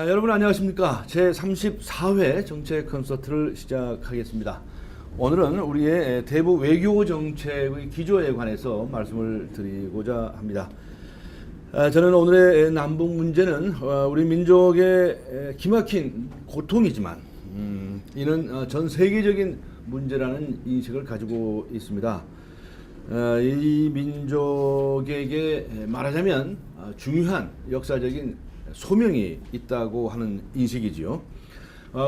여러분 안녕하십니까. 제34회 정책 콘서트를 시작하겠습니다. 오늘은 우리의 대북 외교 정책의 기조에 관해서 말씀을 드리고자 합니다. 저는 오늘의 남북 문제는 우리 민족의 기막힌 고통이지만 이는 전 세계적인 문제라는 인식을 가지고 있습니다. 이 민족에게 말하자면 중요한 역사적인 소명이 있다고 하는 인식이지요.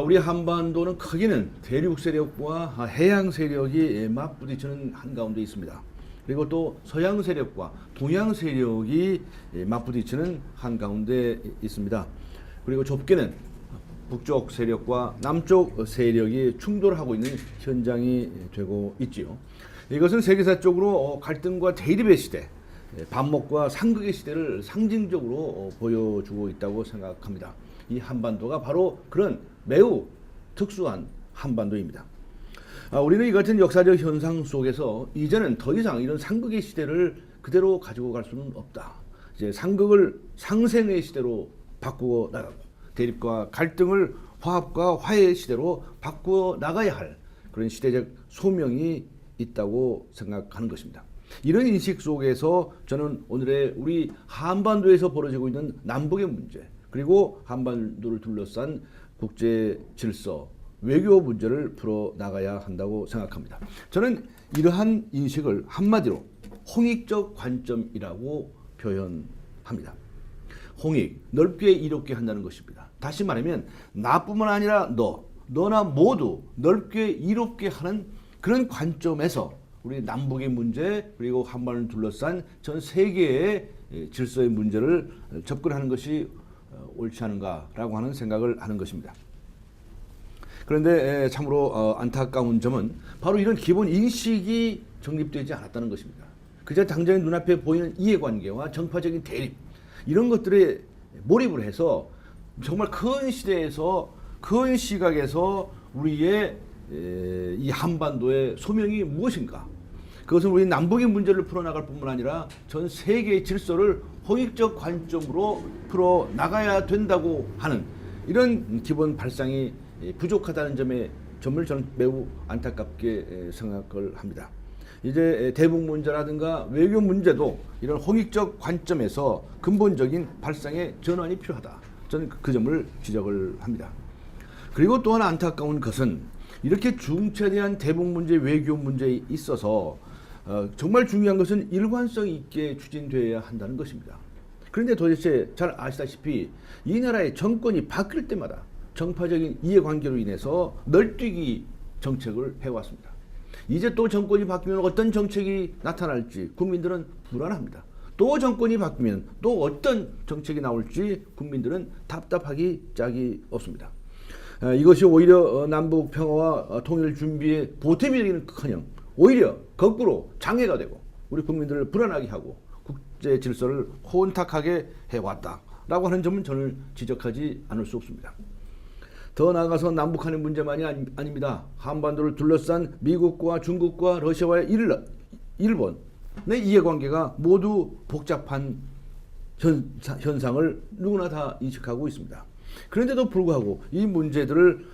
우리 한반도는 크게는 대륙 세력과 해양 세력이 맞부딪히는 한가운데 있습니다. 그리고 또 서양 세력과 동양 세력이 맞부딪히는 한가운데 있습니다. 그리고 좁게는 북쪽 세력과 남쪽 세력이 충돌하고 있는 현장이 되고 있지요. 이것은 세계사적으로 갈등과 대립의 시대, 반목과 상극의 시대를 상징적으로 보여주고 있다고 생각합니다. 이 한반도가 바로 그런 매우 특수한 한반도입니다. 우리는 이 같은 역사적 현상 속에서 이제는 더 이상 이런 상극의 시대를 그대로 가지고 갈 수는 없다. 이제 상극을 상생의 시대로 바꾸어 나가고 대립과 갈등을 화합과 화해의 시대로 바꾸어 나가야 할 그런 시대적 소명이 있다고 생각하는 것입니다. 이런 인식 속에서 저는 오늘의 우리 한반도에서 벌어지고 있는 남북의 문제, 그리고 한반도를 둘러싼 국제 질서, 외교 문제를 풀어 나가야 한다고 생각합니다. 저는 이러한 인식을 한마디로 홍익적 관점이라고 표현합니다. 홍익, 넓게 이롭게 한다는 것입니다. 다시 말하면 나뿐만 아니라 너나 모두 넓게 이롭게 하는 그런 관점에서 우리 남북의 문제, 그리고 한반도를 둘러싼 전 세계의 질서의 문제를 접근하는 것이 옳지 않은가라고 하는 생각을 하는 것입니다. 그런데 참으로 안타까운 점은 바로 이런 기본 인식이 정립되지 않았다는 것입니다. 그저 당장 눈앞에 보이는 이해관계와 정파적인 대립, 이런 것들에 몰입을 해서 정말 큰 시대에서, 큰 시각에서 우리의 이 한반도의 소명이 무엇인가? 그것은 우리 남북의 문제를 풀어나갈 뿐만 아니라 전 세계의 질서를 홍익적 관점으로 풀어나가야 된다고 하는 이런 기본 발상이 부족하다는 점을 저는 매우 안타깝게 생각을 합니다. 이제 대북 문제라든가 외교 문제도 이런 홍익적 관점에서 근본적인 발상의 전환이 필요하다. 저는 그 점을 지적을 합니다. 그리고 또 하나 안타까운 것은 이렇게 중차대한 대북 문제, 외교 문제에 있어서 정말 중요한 것은 일관성 있게 추진되어야 한다는 것입니다. 그런데 도대체 잘 아시다시피 이 나라의 정권이 바뀔 때마다 정파적인 이해관계로 인해서 널뛰기 정책을 해왔습니다. 이제 또 정권이 바뀌면 어떤 정책이 나타날지 국민들은 불안합니다. 또 정권이 바뀌면 또 어떤 정책이 나올지 국민들은 답답하기 짝이 없습니다. 이것이 오히려 남북 평화와 통일 준비에 보탬이 되기는커녕 오히려 거꾸로 장애가 되고 우리 국민들을 불안하게 하고 국제 질서를 혼탁하게 해왔다라고 하는 점은 저는 지적하지 않을 수 없습니다. 더 나아가서 남북한의 문제만이 아닙니다. 한반도를 둘러싼 미국과 중국과 러시아와의 일본의 이해관계가 모두 복잡한 현상을 누구나 다 인식하고 있습니다. 그런데도 불구하고 이 문제들을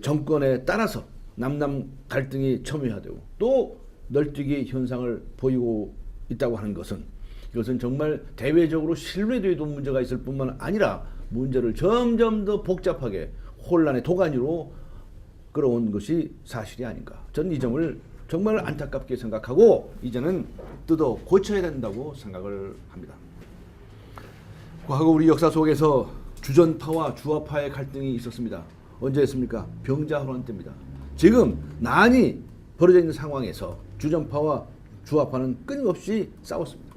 정권에 따라서 남남 갈등이 첨예화되고 또 널뛰기 현상을 보이고 있다고 하는 것은 이것은 정말 대외적으로 신뢰도에도 문제가 있을 뿐만 아니라 문제를 점점 더 복잡하게 혼란의 도가니로 끌어온 것이 사실이 아닌가. 저는 이 점을 정말 안타깝게 생각하고 이제는 뜯어 고쳐야 된다고 생각을 합니다. 과거 우리 역사 속에서 주전파와 주화파의 갈등이 있었습니다. 언제였습니까? 병자호란 때입니다. 지금 난이 벌어져 있는 상황에서 주전파와 주화파는 끊임없이 싸웠습니다.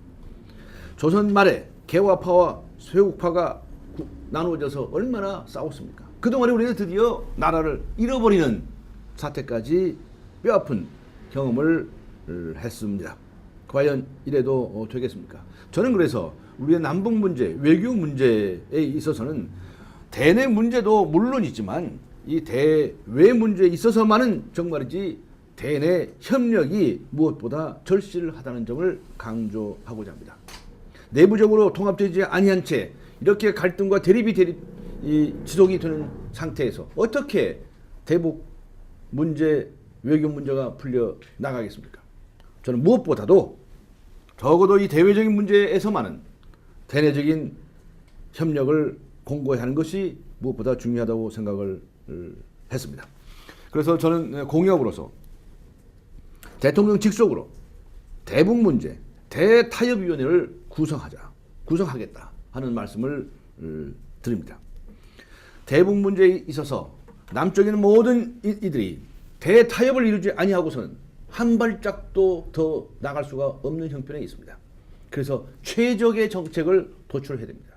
조선 말에 개화파와 쇄국파가 나누어져서 얼마나 싸웠습니까? 그동안에 우리는 드디어 나라를 잃어버리는 사태까지 뼈아픈 경험을 했습니다. 과연 이래도 되겠습니까? 저는 그래서 우리의 남북 문제, 외교 문제에 있어서는 대내 문제도 물론이지만 이 대외 문제에 있어서만은 정말이지 대내 협력이 무엇보다 절실하다는 점을 강조하고자 합니다. 내부적으로 통합되지 아니한 채 이렇게 갈등과 대립이 이 지속이 되는 상태에서 어떻게 대북 문제, 외교 문제가 풀려 나가겠습니까? 저는 무엇보다도 적어도 이 대외적인 문제에서만은 대내적인 협력을 공고히 하는 것이 무엇보다 중요하다고 생각을 했습니다. 그래서 저는 공약으로서 대통령 직속으로 대북 문제 대타협위원회를 구성하겠다 하는 말씀을 드립니다. 대북 문제에 있어서 남쪽에 있는 모든 이들이 대타협을 이루지 아니하고서는 한 발짝도 더 나갈 수가 없는 형편에 있습니다. 그래서 최적의 정책을 도출해야 됩니다.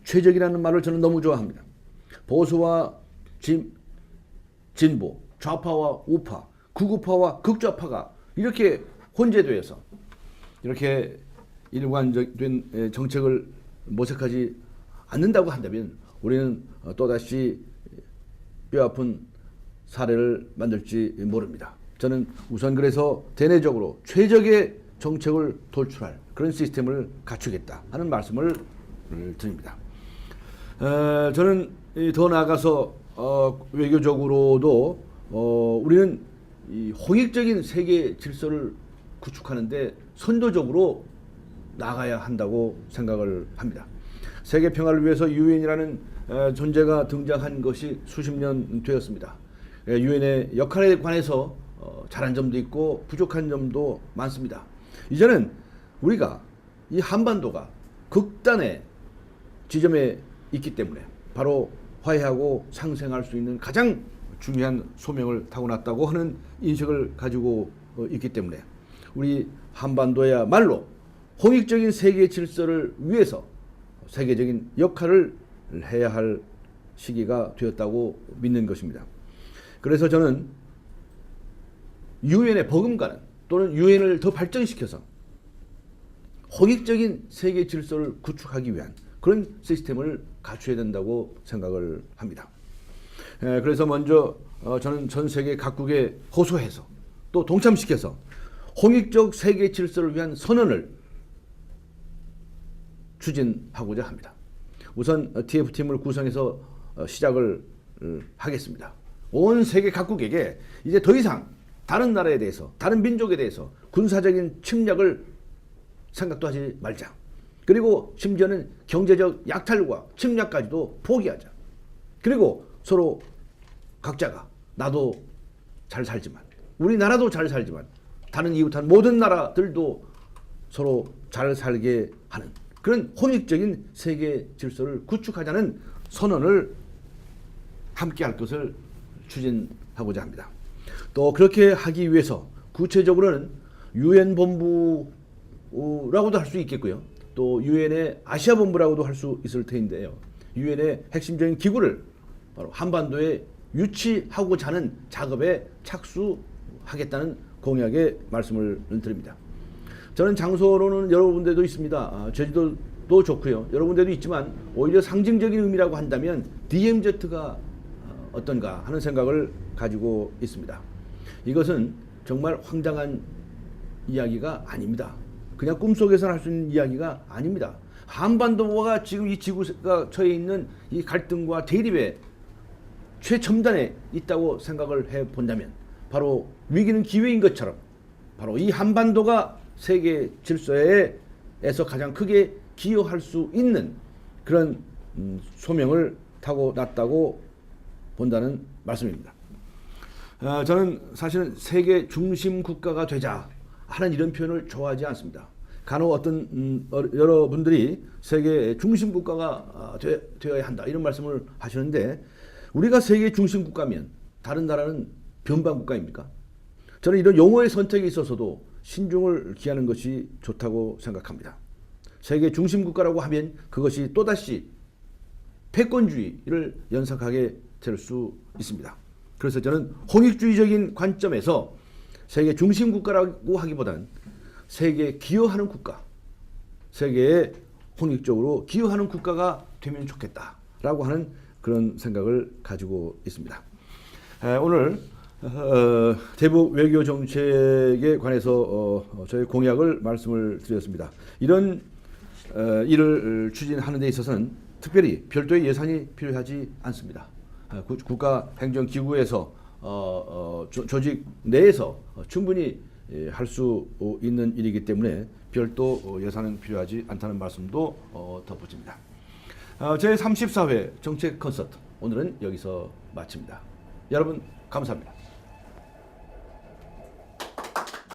최적이라는 말을 저는 너무 좋아합니다. 보수와 진보, 좌파와 우파, 극우파와 극좌파가 이렇게 혼재되어서 이렇게 일관된 정책을 모색하지 않는다고 한다면 우리는 또다시 뼈아픈 사례를 만들지 모릅니다. 저는 우선 그래서 대내적으로 최적의 정책을 도출할 그런 시스템을 갖추겠다 하는 말씀을 드립니다. 저는 더 나아가서 외교적으로도 우리는 이 홍익적인 세계 질서를 구축하는데 선도적으로 나가야 한다고 생각을 합니다. 세계 평화를 위해서 유엔이라는 존재가 등장한 것이 수십 년 되었습니다. 유엔의 역할에 관해서 잘한 점도 있고 부족한 점도 많습니다. 이제는 우리가 이 한반도가 극단의 지점에 있기 때문에 바로 화해하고 상생할 수 있는 가장 중요한 소명을 타고났다고 하는 인식을 가지고 있기 때문에 우리 한반도야말로 홍익적인 세계 질서를 위해서 세계적인 역할을 해야 할 시기가 되었다고 믿는 것입니다. 그래서 저는 유엔의 버금가는 또는 유엔을 더 발전시켜서 홍익적인 세계 질서를 구축하기 위한 그런 시스템을 갖춰야 된다고 생각을 합니다. 그래서 먼저 저는 전 세계 각국에 호소해서 또 동참시켜서 홍익적 세계 질서를 위한 선언을 추진하고자 합니다. 우선 TF팀을 구성해서 시작을 하겠습니다. 온 세계 각국에게 이제 더 이상 다른 나라에 대해서 다른 민족에 대해서 군사적인 침략을 생각도 하지 말자. 그리고 심지어는 경제적 약탈과 침략까지도 포기하자. 그리고 서로 각자가 나도 잘 살지만 우리나라도 잘 살지만 다른 이웃한 모든 나라들도 서로 잘 살게 하는 그런 혼익적인 세계 질서를 구축하자는 선언을 함께 할 것을 추진하고자 합니다. 또 그렇게 하기 위해서 구체적으로는 유엔 본부라고도 할 수 있겠고요. 또 유엔의 아시아 본부라고도 할 수 있을 텐데요. 유엔의 핵심적인 기구를 바로 한반도에 유치하고자 하는 작업에 착수하겠다는 공약의 말씀을 드립니다. 저는 장소로는 여러 군데도 있습니다. 제주도도 좋고요. 여러 군데도 있지만 오히려 상징적인 의미라고 한다면 DMZ가 어떤가 하는 생각을 가지고 있습니다. 이것은 정말 황당한 이야기가 아닙니다. 그냥 꿈속에서는 할 수 있는 이야기가 아닙니다. 한반도가 지금 이 지구가 처해 있는 이 갈등과 대립의 최첨단에 있다고 생각을 해본다면 바로 위기는 기회인 것처럼 바로 이 한반도가 세계 질서에서 가장 크게 기여할 수 있는 그런 소명을 타고났다고 본다는 말씀입니다. 저는 사실은 세계 중심 국가가 되자 하는 이런 표현을 좋아하지 않습니다. 간혹 어떤 여러분들이 세계 중심 국가가 되어야 한다 이런 말씀을 하시는데 우리가 세계 중심 국가면 다른 나라는 변방 국가입니까? 저는 이런 용어의 선택에 있어서도 신중을 기하는 것이 좋다고 생각합니다. 세계 중심 국가라고 하면 그것이 또다시 패권주의를 연상하게 될 수 있습니다. 그래서 저는 홍익주의적인 관점에서 세계 중심 국가라고 하기보다는 세계에 기여하는 국가, 세계에 홍익적으로 기여하는 국가가 되면 좋겠다라고 하는 그런 생각을 가지고 있습니다. 오늘 대북 외교 정책에 관해서 저의 공약을 말씀을 드렸습니다. 이런 일을 추진하는 데 있어서는 특별히 별도의 예산이 필요하지 않습니다. 국가행정기구에서 조직 내에서 충분히 할 수 있는 일이기 때문에 별도 예산은 필요하지 않다는 말씀도 덧붙입니다. 제34회 정책 콘서트 오늘은 여기서 마칩니다. 여러분 감사합니다.